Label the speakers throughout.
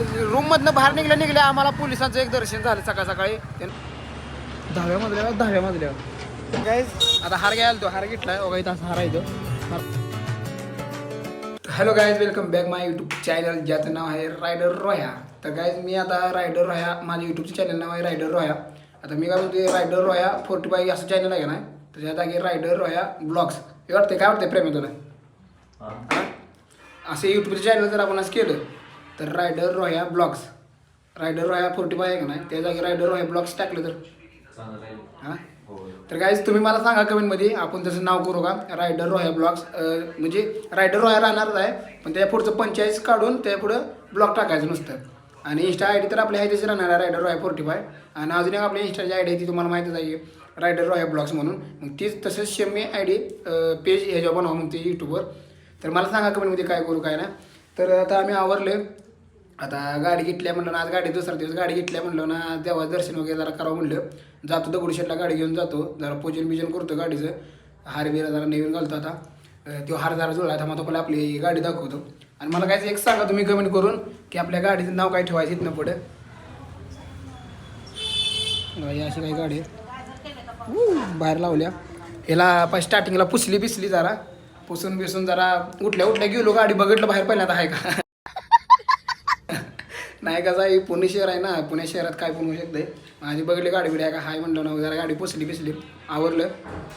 Speaker 1: रूममधनं बाहेर निघल्या आम्हाला पोलिसांचं एक दर्शन झालं सकाळ सकाळी 10व्या मजल्यावर गाईज आता हार घ्यायला तो हार घेतलाय ओ गाईज असा हार आहे तो. हॅलो गाईज, वेलकम बॅक माय यूट्यूब चॅनल ज्याचं नाव आहे रायडर रोया. तर गाईज मी आता रायडर रोया, माझं यूट्यूबचं चॅनल नाव आहे रायडर रोया. आता मी काय म्हणते रायडर रोया 45 असं चॅनल आहे का नाही, तर त्यात आहे रायडर रोया ब्लॉग्स. हे वाटते काय वाटते प्रेमी तुला? असे यूट्यूबचं चॅनल जर आपण असं केलं तर रायडर रोया ब्लॉग्स, रायडर रोया 45 आहे का नाही, त्या जागी रायडर रोया ब्लॉग्स टाकलं तर हां. तर गाईज तुम्ही मला सांगा कमेंटमध्ये, आपण तसं नाव करू का रायडर रोया ब्लॉग्स. म्हणजे रायडर रोया राहणारच आहे, पण त्या पुढचं 45 काढून त्या पुढं ब्लॉग टाकायचं नुसतं. आणि इंस्टा आय डी तर आपल्या ह्याच्याच राहणार आहे रायडर रोया 45. आणि अजून एक आपल्या इंस्टाची आय डी आहे ती तुम्हाला माहितीच आहे रायडर रोया ब्लॉग्स म्हणून. मग तीच तसंच same me I D page ह्याच्यावर बनवा म्हणते यूट्यूबवर. तर मला सांगा कमेंटमध्ये काय करू काय ना. तर आता आम्ही आवरले, आता गाडी घेतल्या म्हणलं ना, आज गाडी दुसरा दिवस गाडी घेतल्या म्हणलं ना, देवाचं दर्शन वगैरे जरा करावं म्हणलं. जातो दगडूशेठला गाडी घेऊन जातो, जरा पूजन बिजन करतो गाडीचं, हार बिरा जरा नवीन घालतो. आता तो हार जरा जुळला, आता मला आपली गाडी दाखवतो. आणि मला काय एक सांगा तुम्ही कमेंट करून की आपल्या गाडीचं नाव काय ठेवायचं इथनं पुढे. अशी काही गाडी बाहेर लावल्या, ह्याला स्टार्टिंगला पुसली बिसली जरा, पुसून बिसून जरा उठल्या गेलो, गाडी बघितलं बाहेर पहिल्यांदा आहे का नाही. कसं आहे पुणे शहर आहे ना, पुणे शहरात काय पण होऊ शकते. माझी बघितली गाडी बिडी आहे का हाय म्हणलं ना, जरा गाडी पुसली बिसली आवरलं.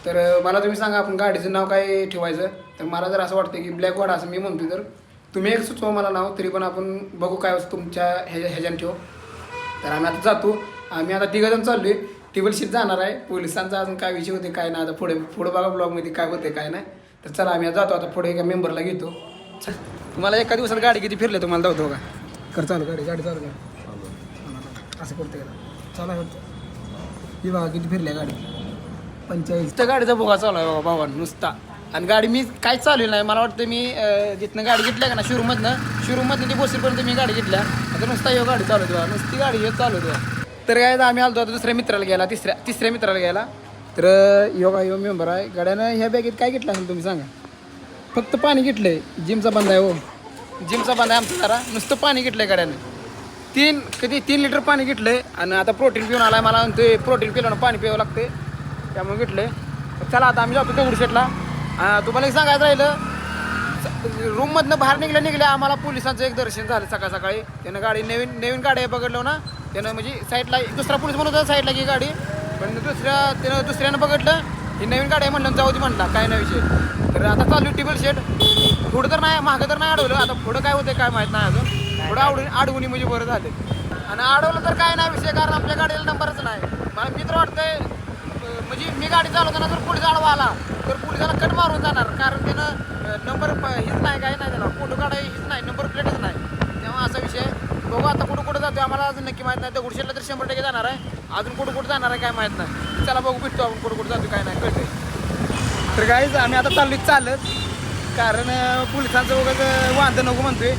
Speaker 1: तर मला तुम्ही सांगा आपण गाडीचं नाव काय ठेवायचं. तर मला जर असं वाटतं की ब्लॅक वाडा असं मी म्हणतो, तर तुम्ही एक सुचवा मला नाव, तरी पण आपण बघू काय तुमच्या ह्याच्यानं ठेवू. तर आम्ही आता जातो, आम्ही आता 3 जण चाललो आहे, टेबल शीट जाणार आहे. पोलिसांचा अजून काय विषय होते काय नाही, आता पुढे बघा ब्लॉगमध्ये काय होते काय नाही. तर चला आम्ही जातो, आता पुढे एका मेंबरला घेतो. चल, तुम्हाला एका दिवसात गाडी किती फिरले तुम्हाला दावतो का? कर चालू गाडी चालू कर, असं करते का चालू आहे. ही बघा किती फिरल्या गाडी, 45. तर गाडीचा भोगा चालू आहे बाबा भावानं नुसता. आणि गाडी मी काहीच चालू नाही, मला वाटतं मी जिथनं गाडी घेतल्या का ना, शिरूमधनं ती बोसीपर्यंत मी गाडी घेतल्या. आता नुसता येऊ गाडी चालू होती, नुसती गाडी हे चालू होती. तर काय आम्ही आलो आता दुसऱ्या मित्राला घ्यायला, तिसऱ्या मित्राला घ्यायला. तर यो मेंबर आहे गाड्यानं. ह्या बॅगेत काय घेतलं असेल तुम्ही सांगा? फक्त पाणी घेतलंय, जिमचा बंद आहे हो, जिमचा बंद आहे आमचा जरा. नुसतं पाणी घेतलंय गाड्यानं, 3 लिटर पाणी घेतलंय. आणि आता प्रोटीन पिऊन आलाय, मला म्हणतोय प्रोटीन पिल्यानं पाणी प्यावं लागते, त्यामुळे घेतलंय. चला आता आम्ही जातो दगडूशेठला. तुम्हाला एक सांगायचं राहिलं, रूममधनं बाहेर निघल्या आम्हाला पोलिसांचं एक दर्शन झालं सकाळ सकाळी. त्यानं गाडी नवीन गाडी बघितलं ना, त्यानं म्हणजे साईडला दुसरा पोलीस म्हणत होता साईडला की गाडी, पण त्यानं दुसऱ्यानं बघितलं ही नवीन गाडी आहे म्हणलं, जाऊ दे म्हणला काय नाही विषय. तर आता चालू टेबल शेट, पुढं तर नाही मागं तर नाही अडवलं, आता पुढं काय होतं काय माहीत नाही अजून. पुढं अडवून म्हणजे बरं झाले. आणि अडवलं तर काय नाही विषय, कारण आपल्या गाडीला नंबरच नाही. मला मित्र वाटतंय म्हणजे मी गाडी चालवताना जर पोलीस आडवा आला तर पोलिसाला कट मारून जाणार, कारण त्यानं नंबर हीच नाही काय नाही, त्याला फोटो काढाय हीच नाही, नंबर प्लेटच नाही. तेव्हा असा विषय. बघू आता कुठं जातो आम्हाला अजून नक्की माहीत नाही. दगडूशेठला तर 100% जाणार आहे, अजून कुठं जाणार आहे काय माहीत नाही. चला बघू, भेटतो आपण कुठं जातो काय नाही कळते. तर गाईज आम्ही आता चालत, कारण पोलिसांचं वगैरे वांधं नको म्हणतोय,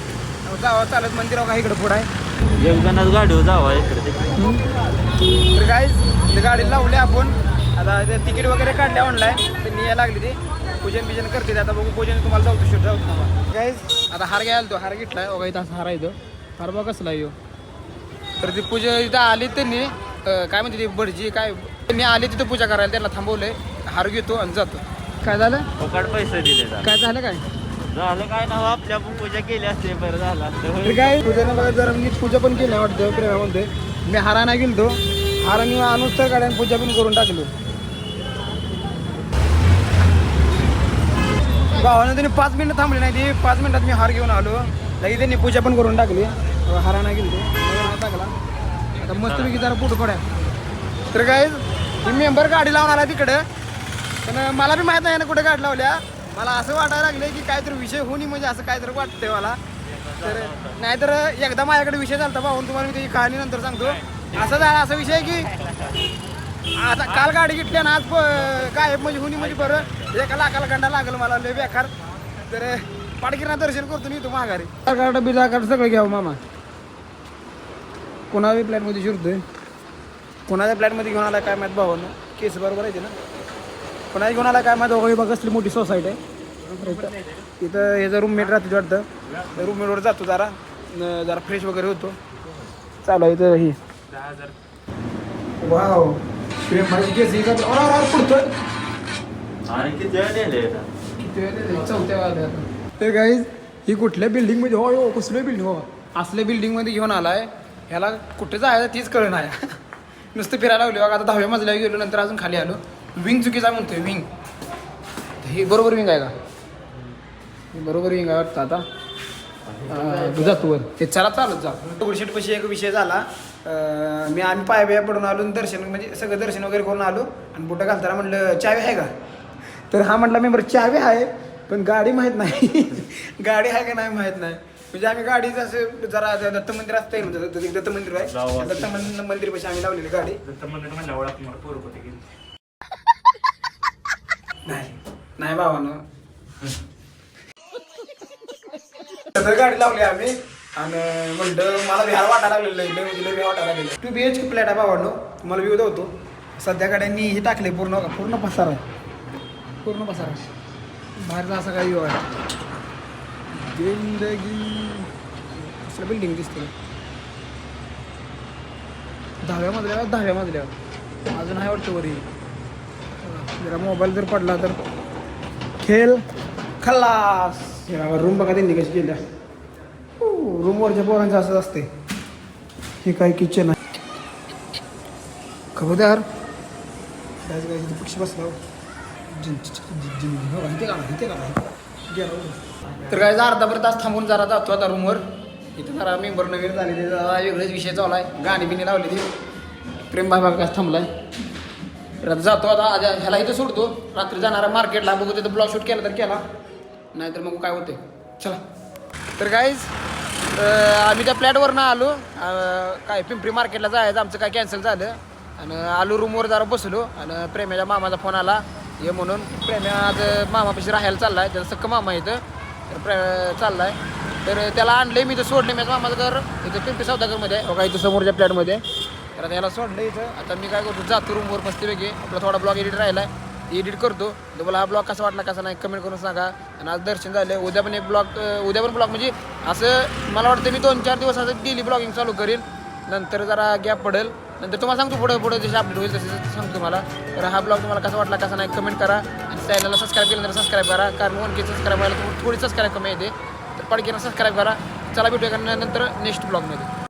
Speaker 1: जावं चालत मंदिरावर काही इकडं पुढं आहे,
Speaker 2: एकजणच गाडीवर जावं इकडे.
Speaker 1: तर गाईज गाडी लावली आपण, आता ते तिकीट वगैरे काढले ऑनलाईन, त्यांनी यायला लागली ती पूजन बिजन करते. आता बघू पूजन तुम्हाला जाऊ गाईज. आता हार घ्यायला तो हार घेतलाय बघा, इथं असं हार आहे तो हार बघा कसला येऊ. तर ती पूजा इथं आली त्यांनी, काय म्हणते ती भटजी काय, त्यांनी आली तिथं पूजा करायला, त्यांना थांबवलंय. हार घेतो आणि जातो. काय झालं?
Speaker 2: फुकट पैसे दिले
Speaker 1: काय झालं काय
Speaker 2: काय ना, आपल्या पण पूजा केली असते बरं झालं असतं.
Speaker 1: काय पूजेनं बघा जरा मी पूजा पण केली वाटतं प्रेमामध्ये. मी हाराना गेलो, हाराने आणून तर गाड्यानं पूजा पण करून टाकली. भावानं त्यांनी 5 मिनिटं थांबली नाही, ती 5 मिनिटात मी हार घेऊन आलो. लगेच त्यांनी पूजा पण करून टाकली. हाराना गेलो टाकला. आता मस्तपैकी जरा फोटो काढा. तर काय ही मेंबर गाडी लावून आला तिकडं, पण मला बी माहीत नाही ना कुठे गाडी लावल्या. मला असं वाटायला लागले की काहीतरी विषय होणी, म्हणजे असं काहीतरी वाटतंय मला. तर नाहीतर एकदा माझ्याकडे विषय झाला भाऊन, तुम्हाला मी त्याची कहाणी नंतर सांगतो. असं झाला असा विषय की आता काल गाडी घेतली ना, आज गायब म्हणजे होणी म्हणजे बरं, 1 लाखाला गंडा लागल मला लय बेकार. तर पाडगिरणा दर्शन करतो मी, तू माघारी कार्ड बिजा कार्ड सगळं घ्यावं मामा. कोणाच्या फ्लॅटमध्ये शिरतोय, कोणाच्या फ्लॅटमध्ये घेऊन आला काय माहीत भावानं, केस बरोबर आहे ना, कोणाची घेऊन आला काय माहीत. वगैरे बघ कसली मोठी सोसायटी आहे. इथं ह्याचं रूममेट राहते वाटतं, रूममेटवर जातो जरा, जरा फ्रेश वगैरे होतो. चालू आहे तर ही
Speaker 2: 10,000.
Speaker 1: वाव प्रेमाची केस ही का पुढतोय
Speaker 2: आणि किती वेळ दिले
Speaker 1: चौथ्या वाजता. तर गाईज ही कुठल्या बिल्डिंगमध्ये हो कसल्या बिल्डिंग हो असल्या बिल्डिंगमध्ये घेऊन आलाय. ह्याला कुठे जायचं तीच कळलं नाही. नुसतं फिरायला लागलो बघा. आता 10व्या मजल्यावर गेलो नंतर अजून खाली आलो. विंग चुकीचा म्हणतोय विंग. ही बरोबर विंग आहे का? बरोबर विंग आहे वाटतं. आता जातो वर ते चला चालत जा. दगडूशेठ पैसे एक विषय झाला. आम्ही पाय बिया पडून आलो दर्शन म्हणजे सगळं दर्शन वगैरे करून आलो आणि बुटं घालताना म्हटलं चावी आहे का? तर हा म्हटला मेंबर चावी आहे पण गाडी माहीत नाही. गाडी आहे का नाही माहीत नाही. म्हणजे आम्ही गाडी असं जरा दत्त मंदिर असतं दत्त मंदिर आहे. दत्त मंदिर पैसे आम्ही लावलेली गाडी. नाही बाबांनो तर गाडी लावली आम्ही आणि म्हणलं मला बिहार वाटायला लागलेलं बिहार वाटायला लागलेलं. 2 BHK फ्लॅट आहे बाबांनो. तुम्हाला व्ह्यू होतो. सध्या गाड्यांनी हे टाकले पूर्ण पसार आहे. पूर्ण पसार आहे बाहेरचा असा काही व्ह्यू आहे. जिंदगी कसलं बिल्डिंग दिसते 10व्या मजल्यावर अजून आहे वाटतं वरी. जरा मोबाईल जर पडला तर खेळ खल्लास. रूम बघा त्यांनी कशी केल्या. रूमवरच्या पोरांचं असंच असते. हे काय किचन आहे खबरदार पक्षी बसला. तर काय अर्धा तास थांबून जरा जातो आता रूमवर. इथं जरा मेंबर नवीन झाले ते जरा वेगळेच विषय चालू आहे. गाणी बिणी लावली ती प्रेम भाई काय थांबलाय. तर आता जातो आता ह्याला इथं सोडतो. रात्री जाणारा मार्केटला बघू तिथं ब्लॉग शूट केला तर केला नाहीतर मग काय होते चला. तर गाईज आम्ही त्या फ्लॅटवरनं आलो. काय पिंपरी मार्केटला जायचं आमचं काय कॅन्सल झालं आणि आलो रूमवर जरा बसलो आणि प्रेमाच्या मामाचा फोन आला ये म्हणून. प्रेम्या आज मामापाशी राहायला चाललाय. त्याचा सक्क मामा इथं तर चाललाय. तर त्याला आणलंय मी इथं सोडले. माझ्या मामाचं घर इथं पिंपरी सौदागरमध्ये आहे बघा इथं समोरच्या फ्लॅटमध्ये. तर आता याला सोडलं इथं. आता मी काय करतो जातो रूमवर मस्तपैकी. आपला थोडा ब्लॉग एडिट राहिला आहे एडिट करतो. तुम्हाला हा ब्लॉग कसा वाटला कसा नाही कमेंट करून सांगा. आणि आज दर्शन झालं. उद्या पण ब्लॉग म्हणजे असं मला वाटतं मी 2-4 दिवस असं डेली ब्लॉगिंग चालू करीन. नंतर जरा गॅप पडेल. नंतर तुम्हाला सांगतो पुढे जसे अपडेट होईल तसे सांगतो तुम्हाला. तर हा ब्लॉग तुम्हाला कसा वाटला कसा नाही कमेंट करा. आणि चॅनलला सबस्क्राईब केलं तर सबस्क्राईब करा. कारण 1K सबस्क्राईब व्हायला थोडी सबस्क्राईब कमी येते. तर पडकीनं सबस्क्राईब करा. चला भेटूया नंतर नेक्स्ट ब्लॉगमध्ये.